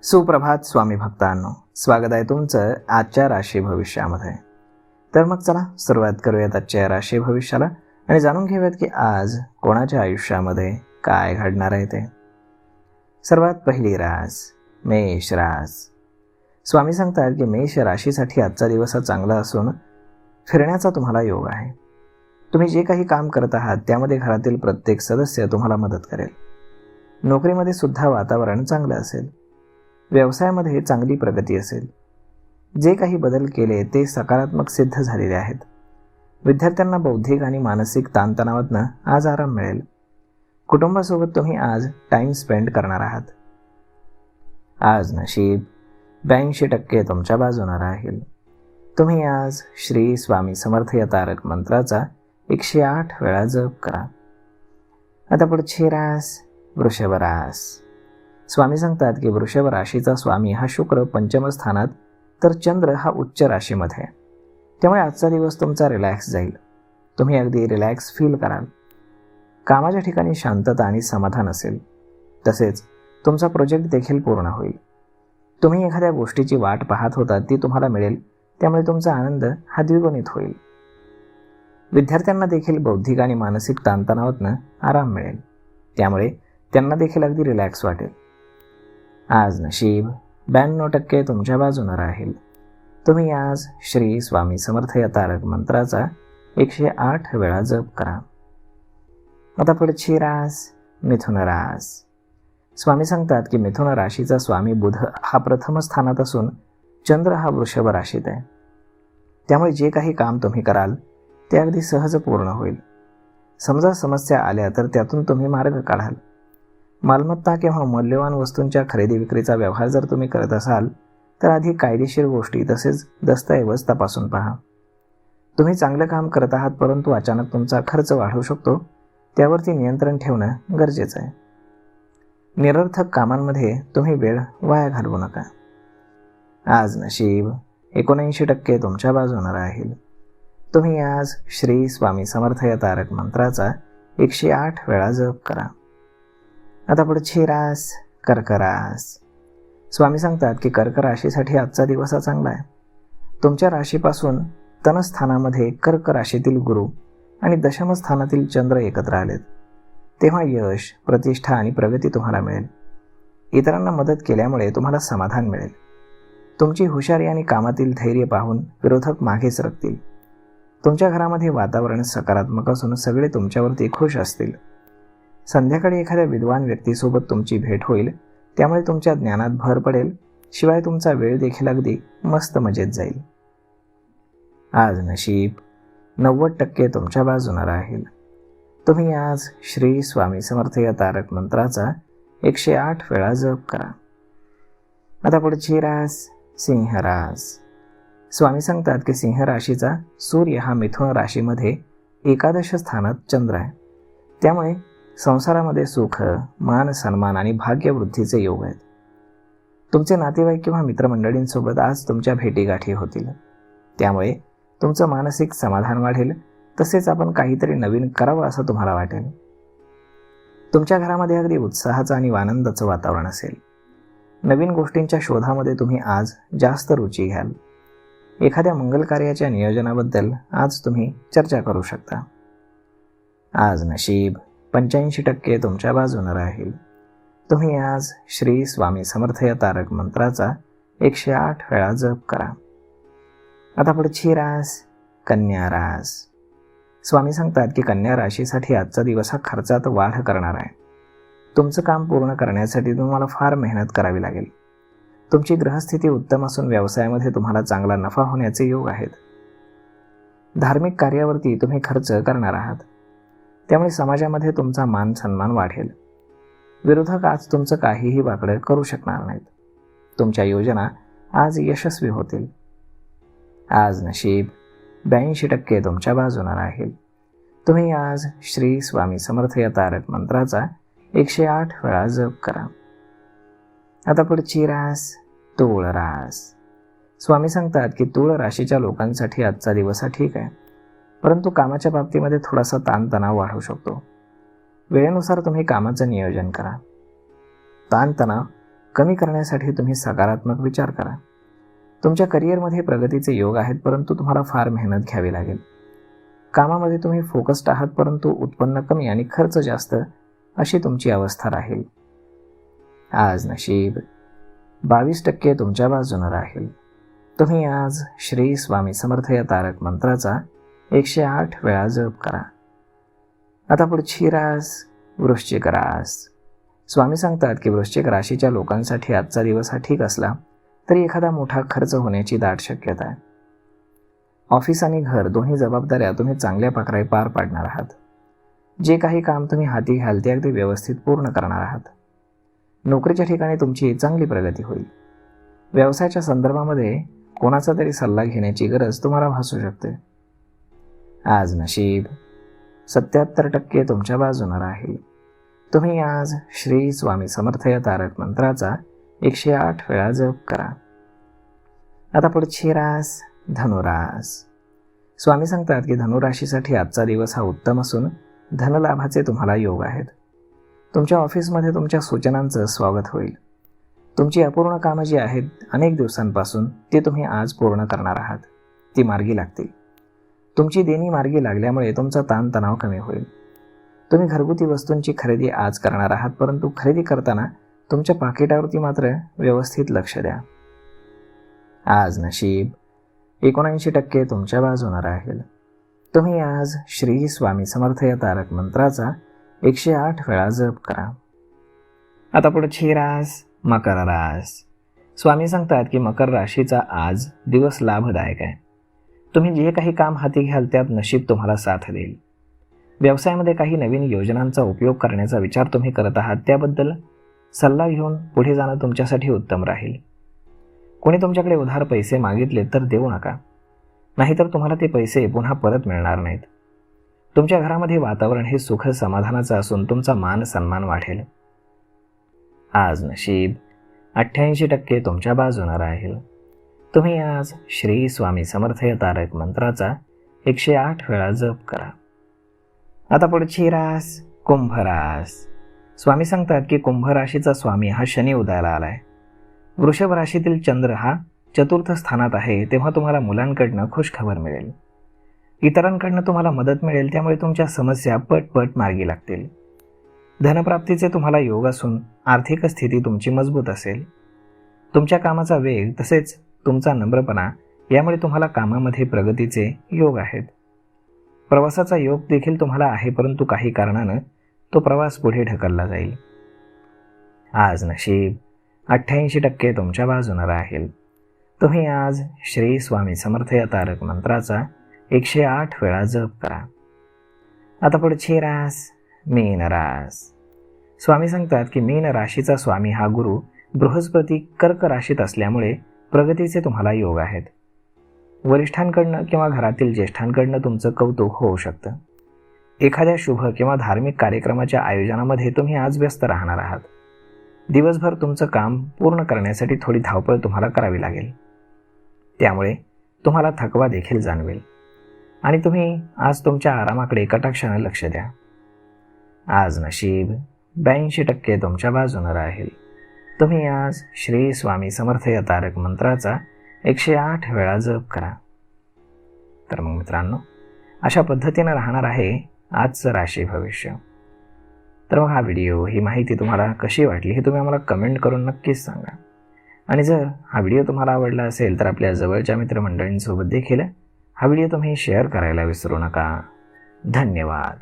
सुप्रभात स्वामी भक्तांनो, स्वागत आहे तुमचं आजच्या राशी भविष्यामध्ये. तर मग चला सुरुवात करूयात आजच्या राशी भविष्याला आणि जाणून घेऊयात की आज कोणाच्या आयुष्यामध्ये काय घडणार आहे ते. सर्वात पहिली रास मेष रास. स्वामी सांगतात की मेष राशीसाठी आजचा दिवस हा चांगला असून फिरण्याचा तुम्हाला योग आहे. तुम्ही जे काही काम करत आहात त्यामध्ये घरातील प्रत्येक सदस्य तुम्हाला मदत करेल. नोकरीमध्ये सुद्धा वातावरण चांगलं असेल. व्यवसायामध्ये चांगली प्रगती असेल. जे काही बदल केले ते सकारात्मक सिद्ध झालेले आहेत. विद्यार्थ्यांना बौद्धिक आणि मानसिक ताणतणावातनं आज आराम मिळेल. कुटुंबासोबत तुम्ही आज टाइम स्पेंड करणार आहात. आज नशीब 82% तुमच्या बाजूने राहील. तुम्ही आज श्री स्वामी समर्थ या तारक मंत्राचा 108 वेळा जप करा. आता पुढची रास वृषभ रास. स्वामी सांगतात की वृषभ राशीचा स्वामी हा शुक्र पंचम स्थानात, तर चंद्र हा उच्च राशीमध्ये. त्यामुळे आजचा दिवस तुमचा रिलॅक्स जाईल. तुम्ही अगदी रिलॅक्स फील कराल. कामाच्या ठिकाणी शांतता आणि समाधान असेल. तसेच तुमचा प्रोजेक्ट देखील पूर्ण होईल. तुम्ही एखाद्या गोष्टीची वाट पाहत होता ती तुम्हाला मिळेल. त्यामुळे तुमचा आनंद हा द्विगुणित होईल. विद्यार्थ्यांना देखील बौद्धिक आणि मानसिक ताणतणावातनं आराम मिळेल. त्यामुळे त्यांना देखील अगदी रिलॅक्स वाटेल. आज नशीब 92% तुमच्या बाजूने राहील. तुम्ही आज श्री स्वामी समर्थ या तारक मंत्राचा 108 वेळा जप करा. आता पुढची रास मिथुन रास. स्वामी सांगतात की मिथुन राशीचा स्वामी बुध हा प्रथम स्थानात असून चंद्र हा वृषभ राशीत आहे. त्यामुळे जे काही काम तुम्ही कराल ते अगदी सहज पूर्ण होईल. समजा समस्या आल्या तर त्यातून तुम्ही मार्ग काढाल. मालमत्ता किंवा मौल्यवान वस्तूंच्या खरेदी विक्रीचा व्यवहार जर तुम्ही करत असाल तर आधी कायदेशीर गोष्टी तसेच दस्तऐवज तपासून पहा. तुम्ही चांगलं काम करत आहात, परंतु अचानक तुमचा खर्च वाढू शकतो. त्यावरती नियंत्रण ठेवणं गरजेचं आहे. निरर्थक कामांमध्ये तुम्ही वेळ वाया घालवू नका. आज नशीब 79% तुमच्या बाजूने राहील. तुम्ही आज श्री स्वामी समर्थ या तारक मंत्राचा 108 वेळा जप करा. आता पुढची रास कर्क रास. स्वामी सांगतात की कर्क राशीसाठी आजचा दिवस हा चांगला आहे. तुमच्या राशीपासून तनस्थानामध्ये कर्क राशीतील गुरु आणि दशम स्थानातील चंद्र एकत्र आलेत. तेव्हा यश, प्रतिष्ठा आणि प्रगती तुम्हाला मिळेल. इतरांना मदत केल्यामुळे तुम्हाला समाधान मिळेल. तुमची हुशारी आणि कामातील धैर्य पाहून विरोधक मागे सरकतील. तुमच्या घरामध्ये वातावरण सकारात्मक असून सगळे तुमच्यावरती खुश असतील. संध्याकाळी एखाद्या विद्वान व्यक्तीसोबत तुमची भेट होईल. त्यामुळे तुमच्या ज्ञानात भर पडेल. शिवाय तुमचा वेळ देखील अगदी मस्त मजेत जाईल. आज नशीब 90% तुमच्या बाजूने राहील. तुम्ही आज श्री स्वामी समर्थ या तारक मंत्राचा 108 वेळा जप करा. आता पुढची रास सिंह रास. स्वामी सांगतात की सिंह राशीचा सूर्य हा मिथुन राशीमध्ये एकादश स्थानात चंद्र आहे. त्यामुळे संसारामध्ये सुख, मान सन्मान आणि भाग्यवृद्धीचे योग आहेत. तुमचे नातेवाईक किंवा मित्रमंडळींसोबत आज तुमच्या भेटीगाठी होतील. त्यामुळे तुमचं मानसिक समाधान वाढेल. तसेच आपण काहीतरी नवीन करावं असं तुम्हाला वाटेल. तुमच्या घरामध्ये अगदी उत्साहाचं आणि आनंदाचं वातावरण असेल. नवीन गोष्टींच्या शोधामध्ये तुम्ही आज जास्त रुची घ्याल. एखाद्या मंगल कार्याच्या नियोजनाबद्दल आज तुम्ही चर्चा करू शकता. आज नशीब 85% तुमच्या बाजूने राहील. तुम्ही आज श्री स्वामी समर्थ या तारक मंत्राचा 108 वेळा जप करा. आता पुढची रास कन्या रास. स्वामी सांगतात की कन्या राशीसाठी आजचा दिवस हा खर्चात वाढ करणार आहे. तुमचं काम पूर्ण करण्यासाठी तुम्हाला फार मेहनत करावी लागेल. तुमची ग्रहस्थिती उत्तम असून व्यवसायामध्ये तुम्हाला चांगला नफा होण्याचे योग आहेत. धार्मिक कार्यावरती तुम्ही खर्च करणार आहात. त्यामुळे समाजामध्ये तुमचा मान सन्मान वाढेल. विरोधक आज तुमचं काहीही वाकडं करू शकणार नाहीत. तुमच्या योजना आज यशस्वी होतील. आज नशीब 82% तुमच्या बाजूने राहील. तुम्ही आज श्री स्वामी समर्थ या तारक मंत्राचा 108 वेळा जप करा. आता पुढची रास तूळ रास. स्वामी सांगतात की तूळ राशीच्या लोकांसाठी आजचा दिवस हा ठीक आहे, परंतु कामाच्या बाबतीमध्ये थोडासा ताणतणाव वाढू शकतो. वेळेनुसार तुम्ही कामाचं नियोजन करा. ताणतणाव कमी करण्यासाठी तुम्ही सकारात्मक विचार करा. तुमच्या करिअरमध्ये प्रगतीचे योग आहेत, परंतु तुम्हाला फार मेहनत घ्यावी लागेल. कामामध्ये तुम्ही फोकस्ड आहात, परंतु उत्पन्न कमी आणि खर्च जास्त अशी तुमची अवस्था राहील. आज नशीब 22% तुमच्या बाजूने राहील. तुम्ही आज श्री स्वामी समर्थ या तारक मंत्राचा 108 वेळा जप करा. आता पुढची रास वृश्चिक रास. स्वामी सांगतात की वृश्चिक राशीच्या लोकांसाठी आजचा दिवस हा ठीक असला तरी एखादा मोठा खर्च होण्याची दाट शक्यता आहे. ऑफिस आणि घर दोन्ही जबाबदाऱ्या तुम्ही चांगल्या प्रकारे पार पाडणार आहात. जे काही काम तुम्ही हाती घ्याल ते अगदी व्यवस्थित पूर्ण करणार आहात. नोकरीच्या ठिकाणी तुमची चांगली प्रगती होईल. व्यवसायाच्या संदर्भामध्ये कोणाचा तरी सल्ला घेण्याची गरज तुम्हाला भासू शकते. आज नशीब 77% तुमच्या बाजूने राहील. तुम्ही आज श्री स्वामी समर्थ या तारक मंत्राचा 108 वेळा जप करा. आता पुढची रास धनुरास. स्वामी सांगतात की धनुराशीसाठी आजचा दिवस हा उत्तम असून धनलाभाचे तुम्हाला योग आहेत. तुमच्या ऑफिसमध्ये तुमच्या सूचनांचं स्वागत होईल. तुमची अपूर्ण कामं जी आहेत अनेक दिवसांपासून ती तुम्ही आज पूर्ण करणार आहात. ती मार्गी लागतील. तुमची देणी मार्गी लागल्यामुळे तुमचा ताणतणाव कमी होईल. तुम्ही घरगुती वस्तूंची खरेदी आज करणार आहात, परंतु खरेदी करताना तुमच्या पाकिटावरती मात्र व्यवस्थित लक्ष द्या. आज नशीब 79% तुमच्या बाजूने राहील. तुम्ही आज श्री स्वामी समर्थ या तारक मंत्राचा 108 वेळा जप करा. आता पुढची रास मकर रास. स्वामी सांगतात की मकर राशीचा आज दिवस लाभदायक आहे. तुम्ही जे काही काम हाती घ्याल त्यात नशीब तुम्हाला साथ देईल. व्यवसायामध्ये काही नवीन योजनांचा उपयोग करण्याचा विचार तुम्ही करत आहात, त्याबद्दल सल्ला घेऊन पुढे जाणं तुमच्यासाठी उत्तम राहील. कोणी तुमच्याकडे उधार पैसे मागितले तर देऊ नका, नाहीतर तुम्हाला ते पैसे पुन्हा परत मिळणार नाहीत. तुमच्या घरामध्ये वातावरण हे सुख समाधानाचं असून तुमचा मान सन्मान वाढेल. आज नशीब 88% तुमच्या बाजूने राहील. तुम्ही आज श्री स्वामी समर्थ या तारक मंत्राचा 108 वेळा जप करा. आता पुढची रास कुंभ रास. स्वामी सांगतात की कुंभ राशीचा स्वामी हा शनी उदयाला आलाय. वृषभ राशीतील चंद्र हा चतुर्थ स्थानात आहे, तेव्हा तुम्हाला मुलांकडनं खुशखबर मिळेल. इतरांकडनं तुम्हाला मदत मिळेल, त्यामुळे तुमच्या समस्या पटपट मार्गी लागतील. धनप्राप्तीचे तुम्हाला योग असून आर्थिक स्थिती तुमची मजबूत असेल. तुमच्या कामाचा वेग तसेच तुमचा नम्रपणा यामुळे तुम्हाला कामामध्ये प्रगतीचे योग आहेत. प्रवासाचा योग देखील तुम्हाला आहे, परंतु काही कारणानं तो प्रवास पुढे ढकलला जाईल. आज नशीब 88% तुमच्या बाजूने राहील. तुम्ही आज श्री स्वामी समर्थ या तारक मंत्राचा 108 वेळा जप करा. आता पुढची रास मीन रास. स्वामी सांगतात की मीन राशीचा स्वामी हा गुरु बृहस्पती कर्क राशीत असल्यामुळे प्रगतीचे तुम्हाला योग आहेत. वरिष्ठांकडनं किंवा घरातील ज्येष्ठांकडनं तुमचं कौतुक होऊ शकतं. एखाद्या शुभ किंवा धार्मिक कार्यक्रमाच्या आयोजनामध्ये तुम्ही आज व्यस्त राहणार आहात. दिवसभर तुमचं काम पूर्ण करण्यासाठी थोडी धावपळ तुम्हाला करावी लागेल. त्यामुळे तुम्हाला थकवा देखील जाणवेल आणि तुम्ही आज तुमच्या आरामाकडे कटाक्षाने लक्ष द्या. आज नशीब 82% तुमच्या बाजूने राहील. तुम्ही आज श्री स्वामी समर्थ या तारक मंत्राचा 108 वेळा जप करा. तर मग मित्रांनो, अशा पद्धतीने राहणार आहे आजचं राशी भविष्य. तर मग हा व्हिडिओ, ही माहिती तुम्हाला कशी वाटली हे तुम्ही आम्हाला कमेंट करून नक्कीच सांगा. आणि जर हा व्हिडिओ तुम्हाला आवडला असेल तर आपल्या जवळच्या मित्रमंडळींसोबत देखील हा व्हिडिओ तुम्ही शेअर करायला विसरू नका. धन्यवाद.